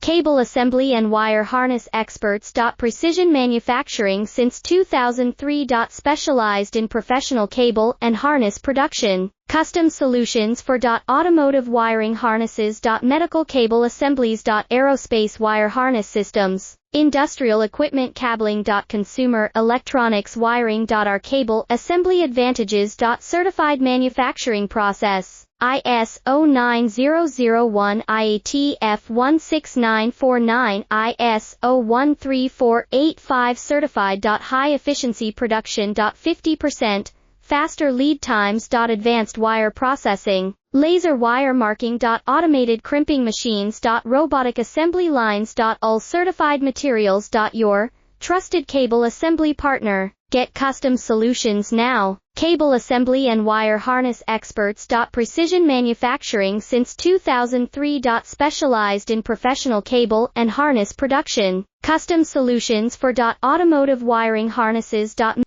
Cable assembly and wire harness experts. Precision manufacturing since 2003. Specialized in professional cable and harness production. Custom solutions for automotive wiring harnesses. Medical cable assemblies. Aerospace wire harness systems. Industrial equipment cabling. Consumer electronics wiring. Our cable assembly advantages. Certified manufacturing process. ISO 9001 IATF 16949 ISO 13485 certified. High efficiency production. 50% faster lead times. Advanced wire processing, laser wire marking. Automated crimping machines. Robotic assembly lines. All certified materials. Your trusted cable assembly partner. Get custom solutions now. Cable assembly and wire harness experts. Precision manufacturing since 2003. Specialized in professional cable and harness production. Custom solutions for automotive wiring harnesses.